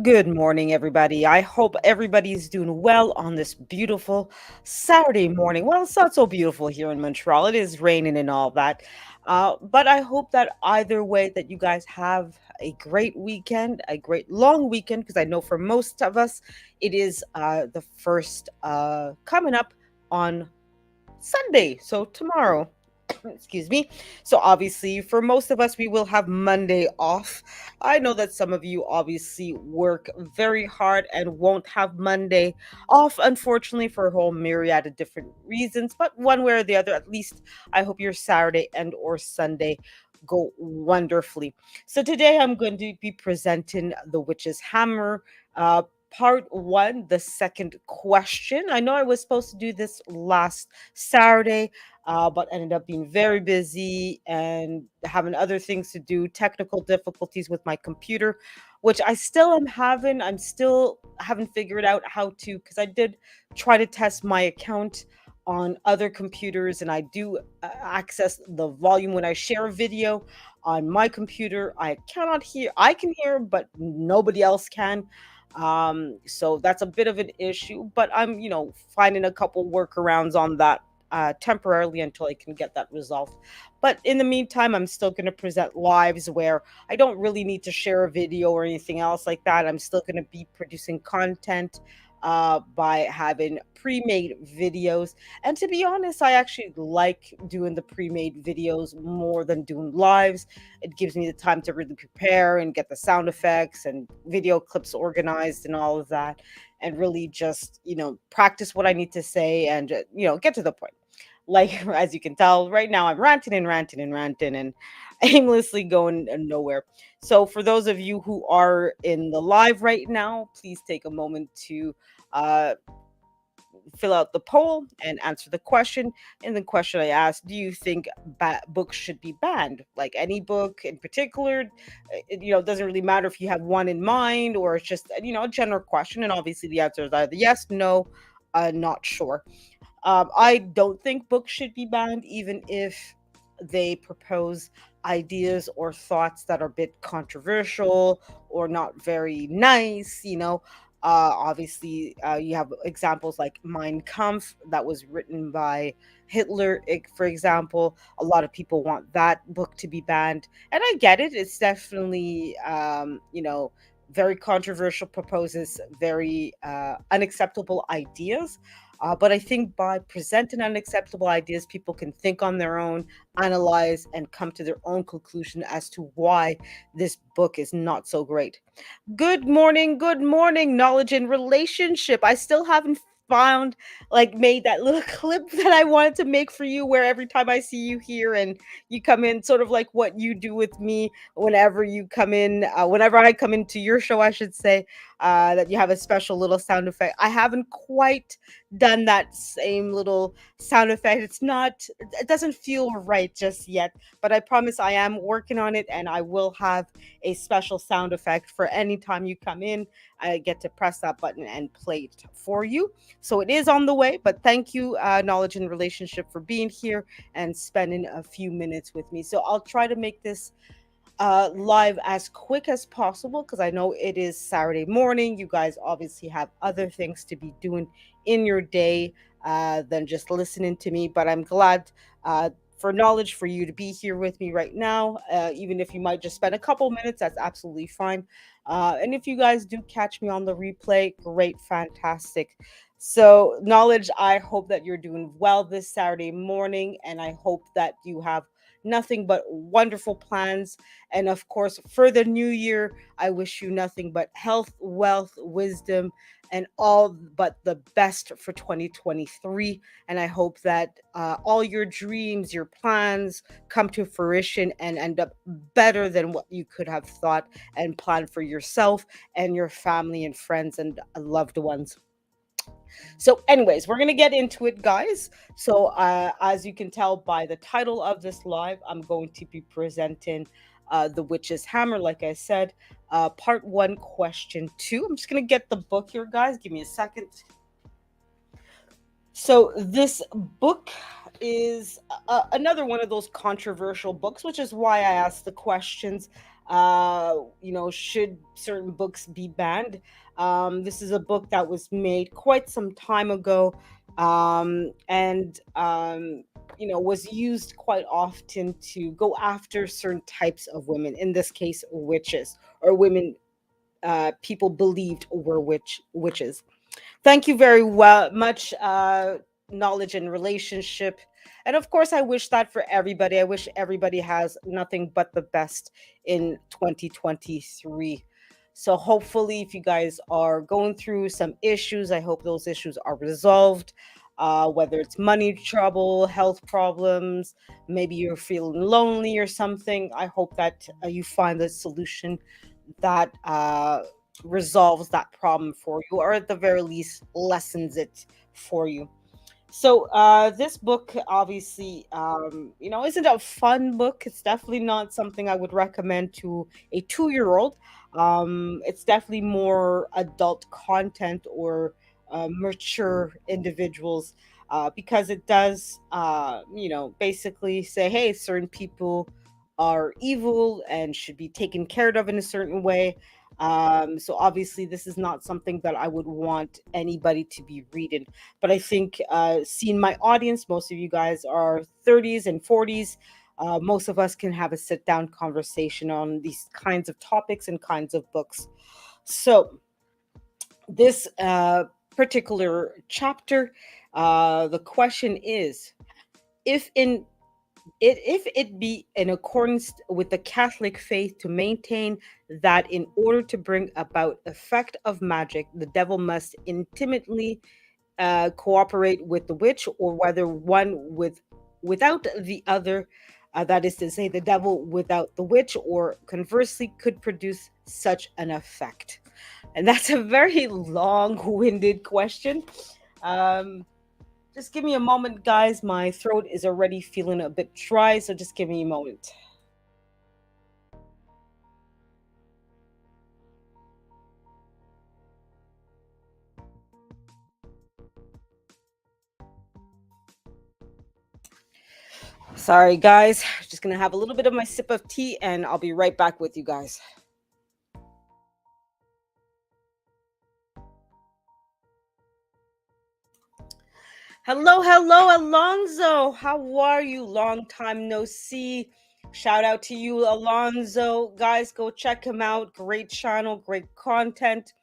Good morning, everybody. I hope everybody's doing well on this beautiful Saturday morning. Well, it's not so beautiful here in Montreal. It is raining and all that. But I hope that either way that you guys have a great weekend, a great long weekend, because I know for most of us, it is the first coming up on Sunday. So tomorrow. Excuse me. So obviously for most of us we will have Monday off. I know that some of you obviously work very hard and won't have Monday off, unfortunately, for a whole myriad of different reasons, but one way or the other, at least I hope your Saturday and or Sunday go wonderfully. So today I'm going to be presenting the witch's hammer, part one, the second question. I know I was supposed to do this last Saturday, but ended up being very busy and having other things to do, technical difficulties with my computer, which I still am having. I'm still haven't figured out how to, because I did try to test my account on other computers and I do access the volume when I share a video on my computer. I cannot hear, I can hear, but nobody else can. So that's a bit of an issue, but I'm, finding a couple workarounds on that temporarily until I can get that resolved. But in the meantime, I'm still going to present lives where I don't really need to share a video or anything else like that. I'm still going to be producing content by having pre-made videos. And to be honest, I actually like doing the pre-made videos more than doing lives. It gives me the time to really prepare and get the sound effects and video clips organized and all of that, and really just, practice what I need to say and, get to the point. Like, as you can tell, right now I'm ranting and ranting and ranting and aimlessly going nowhere. So, for those of you who are in the live right now, please take a moment to uh, fill out the poll and answer the question. And the question I asked: do you think books should be banned? Like any book in particular? It doesn't really matter if you have one in mind or it's just a general question. And obviously, the answer is either yes, no, not sure. I don't think books should be banned, even if they propose ideas or thoughts that are a bit controversial or not very nice. Obviously, you have examples like Mein Kampf that was written by Hitler, for example. A lot of people want that book to be banned, and I get it. It's definitely, very controversial, proposes very unacceptable ideas, but I think by presenting unacceptable ideas, people can think on their own, analyze, and come to their own conclusion as to why this book is not so great. Good morning, knowledge and relationship. I still haven't found, like, made that little clip that I wanted to make for you, where every time I see you here and you come in, sort of like what you do with me whenever you come in, whenever I come into your show, I should say, that you have a special little sound effect. I haven't quite done that same little sound effect. It doesn't feel right just yet, but I promise I am working on it and I will have a special sound effect for any time you come in. I get to press that button and play it for you. So it is on the way, but thank you, Knowledge and Relationship, for being here and spending a few minutes with me. So I'll try to make this live as quick as possible because I know it is Saturday morning. You guys obviously have other things to be doing in your day than just listening to me. But I'm glad for knowledge for you to be here with me right now. Even if you might just spend a couple minutes, that's absolutely fine. And if you guys do catch me on the replay, great, fantastic. So, knowledge, I hope that you're doing well this Saturday morning, and I hope that you have nothing but wonderful plans. And of course, for the new year, I wish you nothing but health, wealth, wisdom, and all but the best for 2023. And I hope that all your dreams, your plans come to fruition and end up better than what you could have thought and planned for yourself and your family and friends and loved ones. So, anyways, we're gonna get into it, guys. So, as you can tell by the title of this live, I'm going to be presenting the witch's hammer, like I said, part one, question two. I'm just gonna get the book here, guys. Give me a second. So, this book is another one of those controversial books, which is why I asked the questions. Should certain books be banned? This is a book that was made quite some time ago, and was used quite often to go after certain types of women, in this case witches, or women people believed were witches. Thank you very much, knowledge and relationship. And of course, I wish that for everybody. I wish everybody has nothing but the best in 2023. So hopefully, if you guys are going through some issues, I hope those issues are resolved. Whether it's money trouble, health problems, maybe you're feeling lonely or something, I hope that you find a solution that resolves that problem for you, or at the very least lessens it for you. So this book obviously, isn't a fun book. It's definitely not something I would recommend to a 2-year-old. It's definitely more adult content, or mature individuals, because it does, basically say, hey, certain people are evil and should be taken care of in a certain way. So obviously, this is not something that I would want anybody to be reading. But I think, seeing my audience, most of you guys are 30s and 40s. Most of us can have a sit down conversation on these kinds of topics and kinds of books. So, this particular chapter, the question is, if in if it be in accordance with the Catholic faith to maintain that in order to bring about effect of magic, the devil must intimately cooperate with the witch, or whether one without the other, that is to say, the devil without the witch, or conversely, could produce such an effect. And that's a very long-winded question. Um, just give me a moment, guys. My throat is already feeling a bit dry, so just give me a moment. Sorry, guys. Just gonna have a little bit of my sip of tea, and I'll be right back with you guys. Hello, hello, Alonzo. How are you? Long time no see. Shout out to you, Alonzo. Guys, go check him out. Great channel, great content.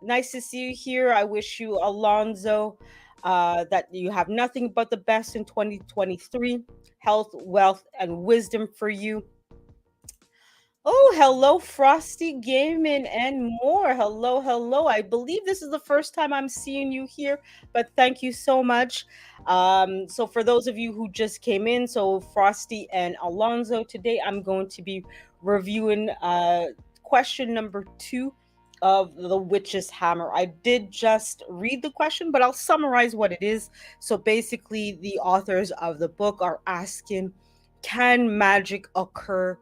Nice to see you here. I wish you, Alonzo, that you have nothing but the best in 2023. Health, wealth, and wisdom for you. Oh, hello, Frosty Gaming and more. Hello, hello. I believe this is the first time I'm seeing you here, but thank you so much. So for those of you who just came in, so Frosty and Alonzo, today I'm going to be reviewing question number 2 of the Witch's Hammer. I did just read the question, but I'll summarize what it is. So basically, the authors of the book are asking, can magic occur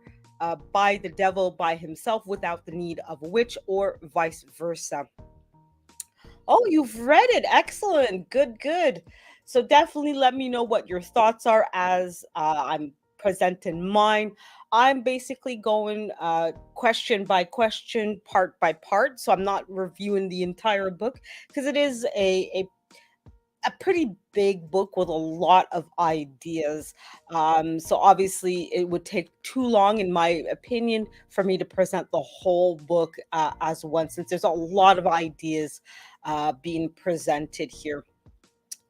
by the devil by himself without the need of a witch, or vice versa? Oh, you've read it. Excellent. Good, good. So definitely let me know what your thoughts are as I'm presenting mine. I'm basically going question by question, part by part. So I'm not reviewing the entire book, because it is a pretty big book with a lot of ideas. So obviously, it would take too long, in my opinion, for me to present the whole book as one, since there's a lot of ideas being presented here.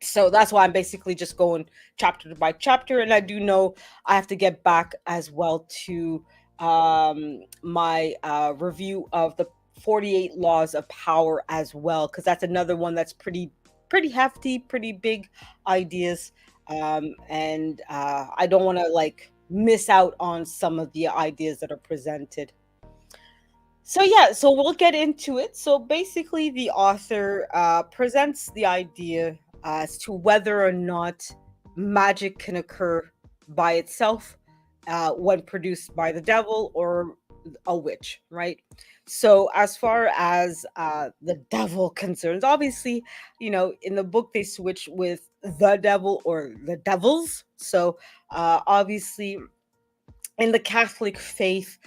So that's why I'm basically just going chapter by chapter. And I do know I have to get back as well to my review of the 48 laws of power as well, because that's another one that's pretty hefty, pretty big ideas. And I don't want to like miss out on some of the ideas that are presented. So yeah, so we'll get into it. So basically, the author presents the idea as to whether or not magic can occur by itself when produced by the devil or a witch, right? So as far as the devil concerns, obviously, in the book they switch with the devil or the devils. So obviously, in the Catholic faith,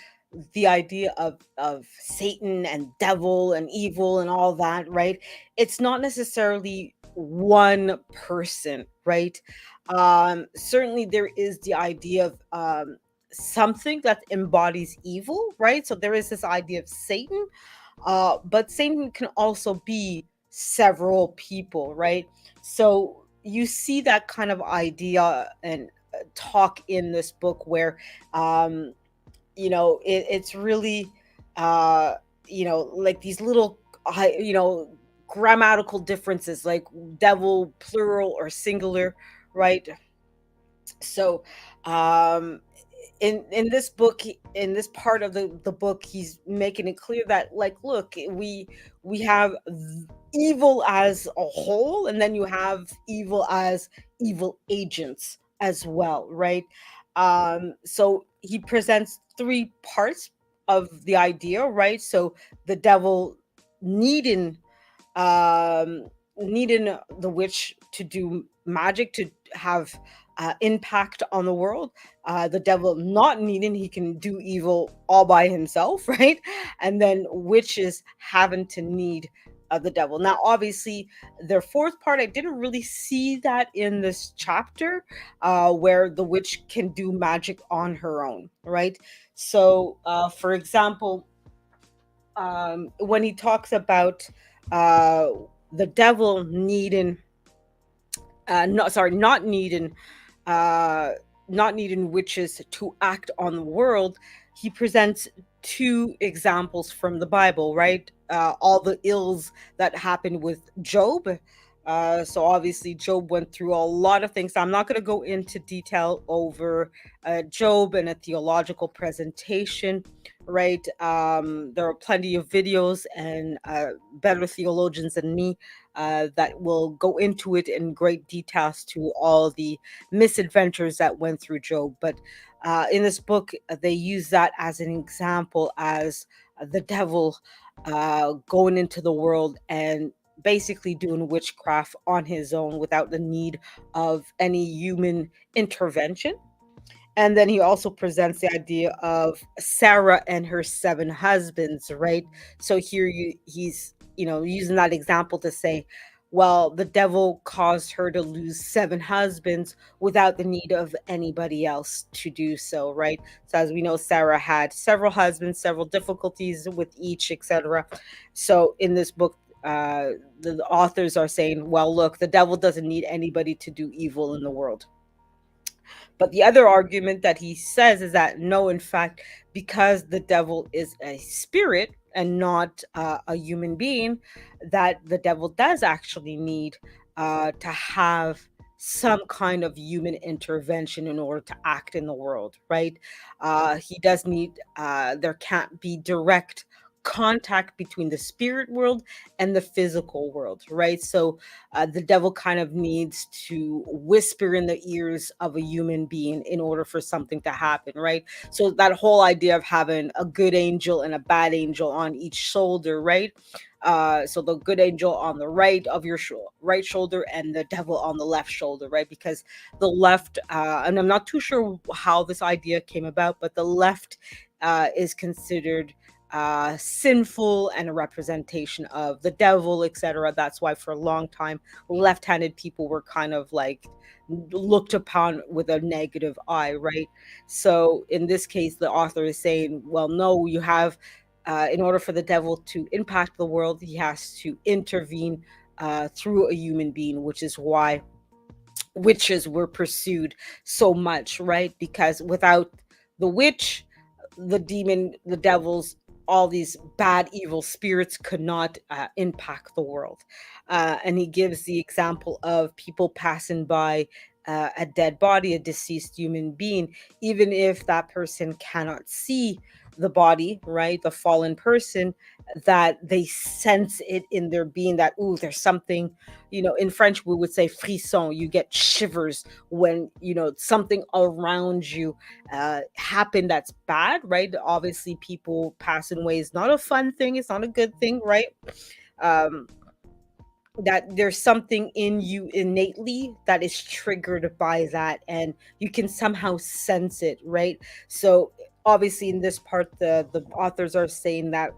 the idea of Satan and devil and evil and all that, right? It's not necessarily one person, right? Certainly there is the idea of something that embodies evil, right? So there is this idea of Satan, but Satan can also be several people, right? So you see that kind of idea and talk in this book where um it's really uh like these little grammatical differences, like devil plural or singular, right? So um in this book, in this part of the book, he's making it clear that, like, look, we have evil as a whole, and then you have evil as evil agents as well, right? So he presents three parts of the idea, right? So the devil needing um needing the witch to do magic to have impact on the world, the devil not needing, he can do evil all by himself, right? And then witches having to need the devil. Now obviously their fourth part, I didn't really see that in this chapter, where the witch can do magic on her own, right? So for example, when he talks about uh, the devil needing, not sorry, uh, not needing witches to act on the world, he presents two examples from the Bible, right? All the ills that happened with Job. So obviously, Job went through a lot of things. I'm not going to go into detail over Job and a theological presentation, right? There are plenty of videos and better theologians than me that will go into it in great details to all the misadventures that went through Job. But in this book, they use that as an example, as the devil going into the world and basically doing witchcraft on his own without the need of any human intervention. And then he also presents the idea of Sarah and her seven husbands, right? So here he's, using that example to say, well, the devil caused her to lose seven husbands without the need of anybody else to do so, right? So as we know, Sarah had several husbands, several difficulties with each, etc. So in this book, the authors are saying, well, look, the devil doesn't need anybody to do evil in the world. But the other argument that he says is that no, in fact, because the devil is a spirit and not a human being, that the devil does actually need to have some kind of human intervention in order to act in the world, right? He does need, there can't be direct contact between the spirit world and the physical world, right? So the devil kind of needs to whisper in the ears of a human being in order for something to happen, right? So that whole idea of having a good angel and a bad angel on each shoulder, right? So the good angel on the right of your right shoulder and the devil on the left shoulder, right? Because the left, and I'm not too sure how this idea came about, but the left is considered sinful and a representation of the devil, etc. That's why for a long time left-handed people were kind of like looked upon with a negative eye, right? So in this case, the author is saying, well, no, you have, in order for the devil to impact the world, he has to intervene through a human being, which is why witches were pursued so much, right? Because without the witch, the demon, the devils, all these bad, evil spirits could not impact the world. And he gives the example of people passing by a dead body, a deceased human being, even if that person cannot see the body, right? The fallen person, that they sense it in their being that, ooh, there's something, in French, we would say frisson. You get shivers when, something around you happened that's bad, right? Obviously, people passing away is not a fun thing. It's not a good thing, right? Um, that there's something in you innately that is triggered by that, and you can somehow sense it, right? So obviously in this part the authors are saying that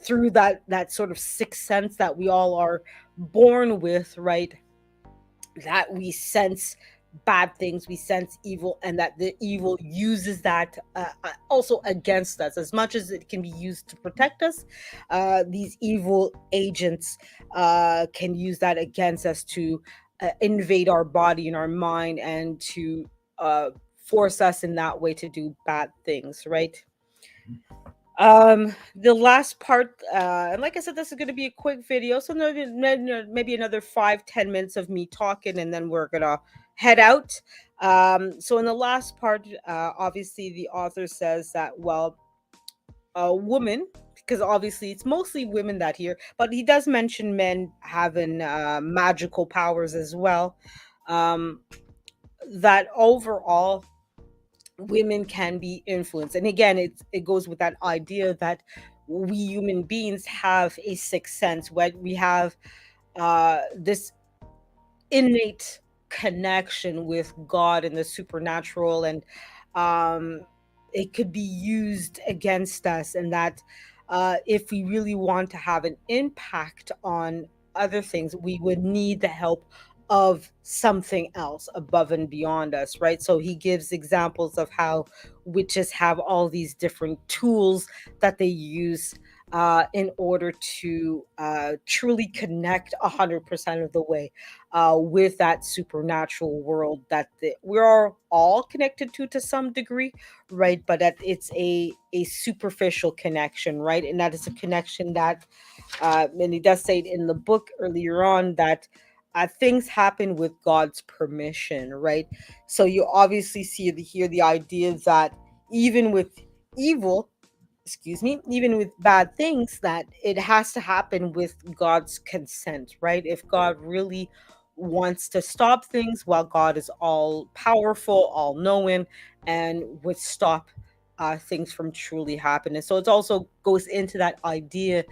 through that sort of sixth sense that we all are born with, right, that we sense bad things, we sense evil, and that the evil uses that also against us. As much as it can be used to protect us, these evil agents can use that against us to invade our body and our mind, and to force us in that way to do bad things, right? The last part, and like I said, this is going to be a quick video, so maybe another 5-10 minutes of me talking, and then we're gonna head out. So in the last part, obviously the author says that, well, a woman, because obviously it's mostly women that here, but he does mention men having magical powers as well. Um, that overall women can be influenced, and again it goes with that idea that we human beings have a sixth sense, where we have this innate connection with God and the supernatural, and um, it could be used against us, and that if we really want to have an impact on other things, we would need the help of something else above and beyond us, right? So he gives examples of how witches have all these different tools that they use in order to truly connect 100% of the way with that supernatural world that we're all connected to some degree, right? But that it's a superficial connection, right? And that is a connection that, and he does say it in the book earlier on, that things happen with God's permission, right? So you obviously see here the idea that even with evil, excuse me, even with bad things, that it has to happen with God's consent, right? If God really wants to stop things, while God is all powerful, all knowing, and would stop things from truly happening. So it also goes into that idea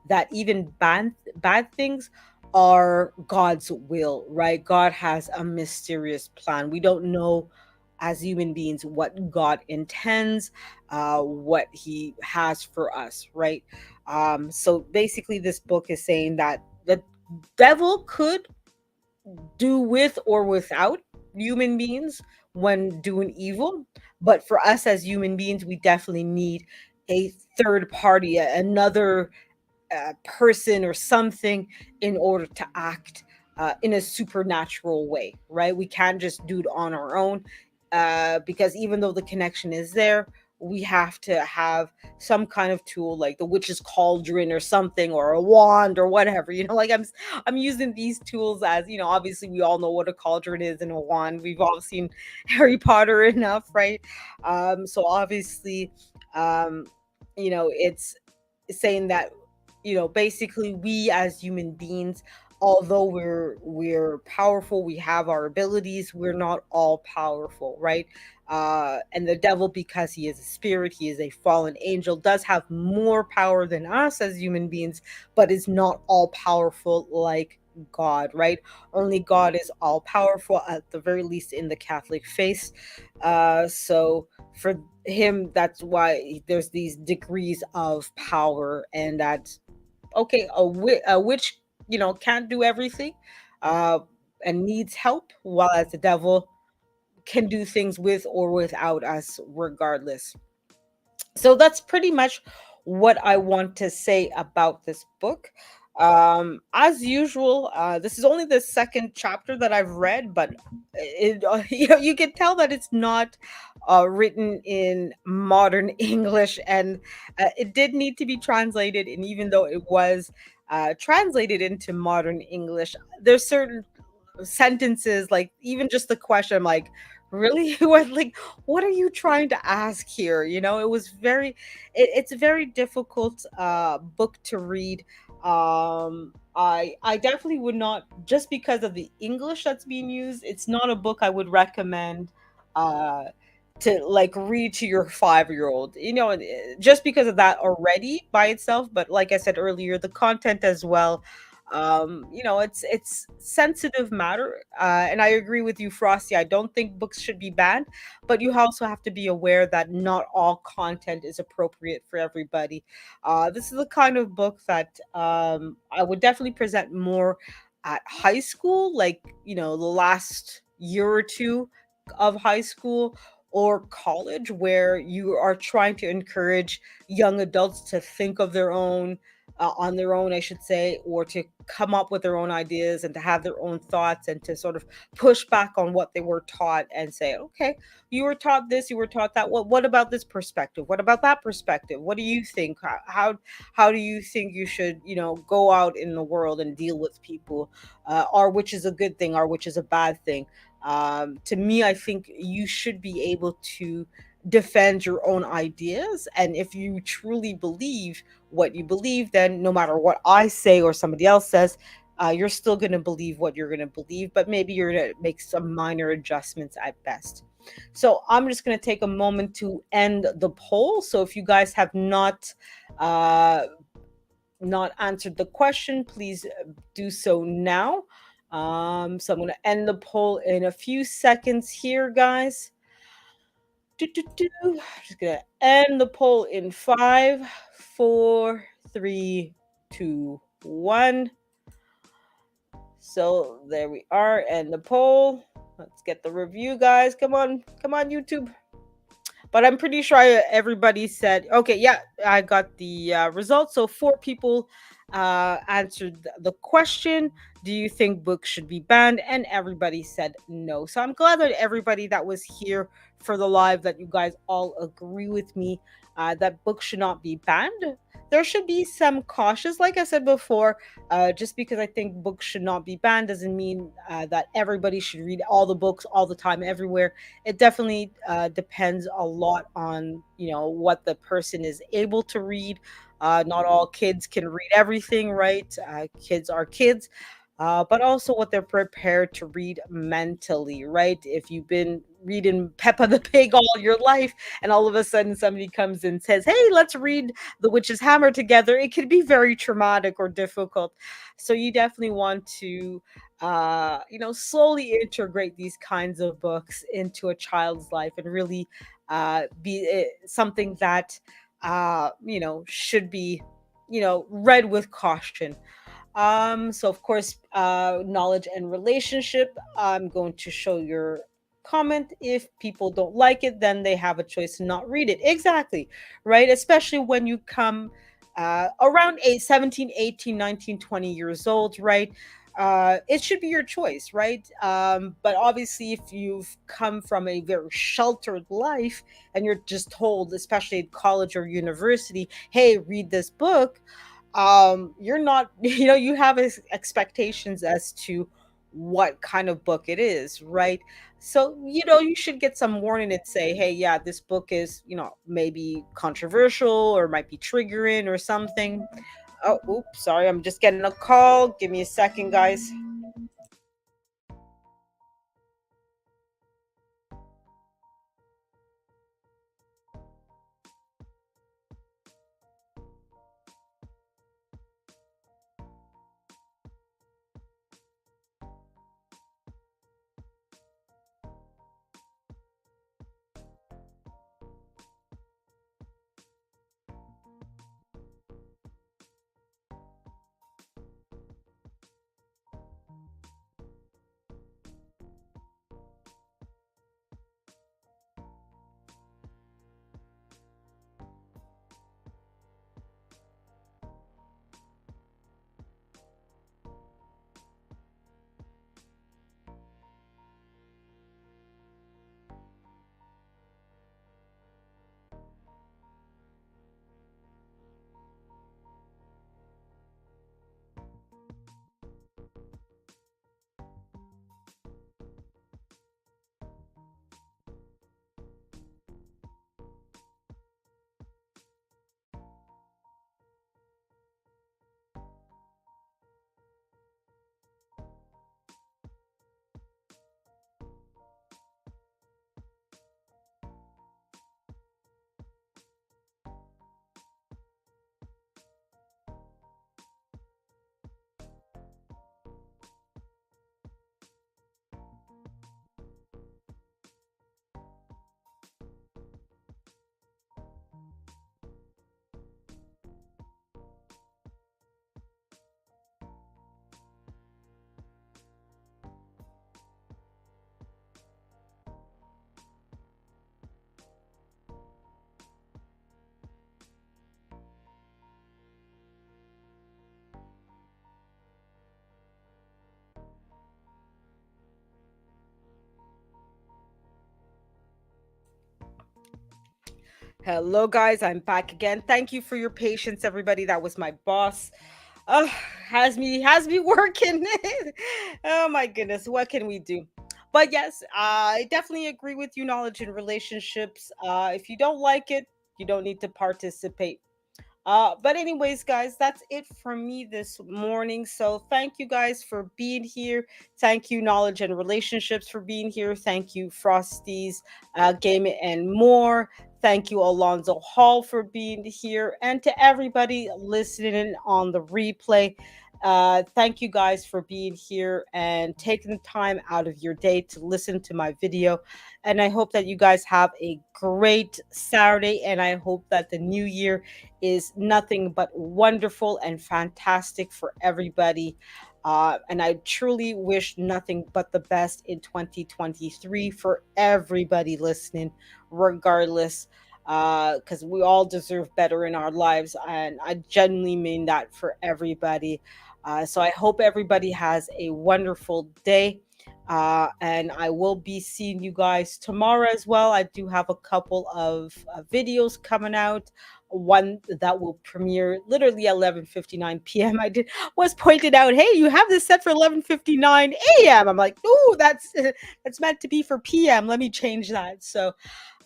that even bad things are God's will, right? God has a mysterious plan. We don't know as human beings what God intends, what he has for us, right? So basically, this book is saying that the devil could do with or without human beings when doing evil, but for us as human beings, we definitely need a third party, another person or something, in order to act in a supernatural way, right? We can't just do it on our own, because even though the connection is there, we have to have some kind of tool like the witch's cauldron or something, or a wand or whatever. Like I'm using these tools as, obviously we all know what a cauldron is and a wand. We've all seen Harry Potter enough, right? So obviously, um, it's saying that, basically we as human beings, although we're powerful, we have our abilities, we're not all powerful, right? And the devil, because he is a spirit, he is a fallen angel, does have more power than us as human beings, but is not all powerful like God, right? Only God is all powerful, at the very least in the Catholic faith. So for him, that's why there's these degrees of power, and that, okay, a witch, can't do everything, uh, and needs help, while as the devil can do things with or without us, regardless. So that's pretty much what I want to say about this book. As usual, this is only the second chapter that I've read, but you can tell that it's not written in modern English, and it did need to be translated. And even though it was translated into modern English, there's certain sentences, like even just the question, I'm like, really? What are you trying to ask here? It was it's a very difficult book to read. I definitely would not, just because of the English that's being used, it's not a book I would recommend uh to like read to your 5-year-old, and, just because of that already by itself. But like I said earlier, the content as well, It's sensitive matter, and I agree with you, Frosty. I don't think books should be banned, but you also have to be aware that not all content is appropriate for everybody. This is the kind of book that I would definitely present more at high school, like the last year or two of high school or college, where you are trying to encourage young adults to think of their own on their own, I should say, or to come up with their own ideas and to have their own thoughts and to sort of push back on what they were taught and say, okay, you were taught this, you were taught that. What about this perspective? What about that perspective? What do you think? How do you think you should, go out in the world and deal with people, or which is a good thing, or which is a bad thing? To me, I think you should be able to defend your own ideas, and if you truly believe what you believe, then no matter what I say or somebody else says, you're still going to believe what you're going to believe, but maybe you're going to make some minor adjustments at best. So I'm just going to take a moment to end the poll. So if you guys have uh, not answered the question, please do so now. So I'm going to end the poll in a few seconds here, guys. Just gonna end the poll in 5, 4, 3, 2, 1. So there we are, and the poll. Let's get the review, guys. Come on, YouTube. But I'm pretty sure everybody said, okay, yeah, I got the results. So four people answered the question. Do you think books should be banned? And everybody said no. So I'm glad that everybody that was here for the live, that you guys all agree with me that books should not be banned. There should be some cautious, like I said before. Just because I think books should not be banned doesn't mean that everybody should read all the books all the time, everywhere. It definitely depends a lot on what the person is able to read. Not all kids can read everything, right? Kids are kids, but also what they're prepared to read mentally, right? If you've been reading Peppa the Pig all your life, and all of a sudden somebody comes and says, "Hey, let's read The Witch's Hammer together," it can be very traumatic or difficult. So you definitely want to slowly integrate these kinds of books into a child's life and really be something that should be read with caution. So of course, knowledge and relationship. I'm going to show your comment. If people don't like it, then they have a choice to not read it. Exactly, right? Especially when you come around 17, 18, 19, 20 years old, right? It should be your choice, right? But obviously, if you've come from a very sheltered life and you're just told, especially at college or university, hey, read this book, you're not you have expectations as to what kind of book it is, right? So you should get some warning and say, hey, yeah, this book is maybe controversial or might be triggering or something. Oh, oops, sorry, I'm just getting a call. Give me a second, guys. Hello, guys. I'm back again. Thank you for your patience, everybody. That was my boss. Uh, has me working. Oh my goodness, what can we do? But yes, I definitely agree with you. Knowledge in relationships. If you don't like it, you don't need to participate. But anyways, guys, that's it from me this morning. So thank you guys for being here. Thank you, Knowledge and Relationships, for being here. Thank you, Frosties, Game and More. Thank you, Alonzo Hall, for being here. And to everybody listening on the replay, thank you guys for being here and taking the time out of your day to listen to my video. And I hope that you guys have a great Saturday. And I hope that the new year is nothing but wonderful and fantastic for everybody. And I truly wish nothing but the best in 2023 for everybody listening, regardless, because we all deserve better in our lives. And I genuinely mean that for everybody. So I hope everybody has a wonderful day. And I will be seeing you guys tomorrow as well. I do have a couple of videos coming out, one that will premiere literally at 11:59 p.m. I did was pointed out, hey, you have this set for 11:59 a.m. I'm like, oh, that's meant to be for p.m. Let me change that. So,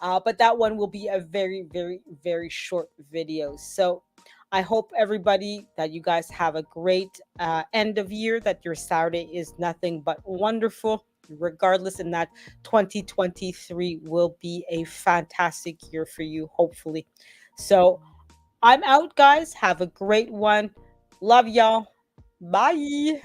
but that one will be a very, very, very short video. So I hope everybody that you guys have a great end of year, that your Saturday is nothing but wonderful, regardless, and that 2023 will be a fantastic year for you, hopefully. So I'm out, guys. Have a great one. Love y'all. Bye.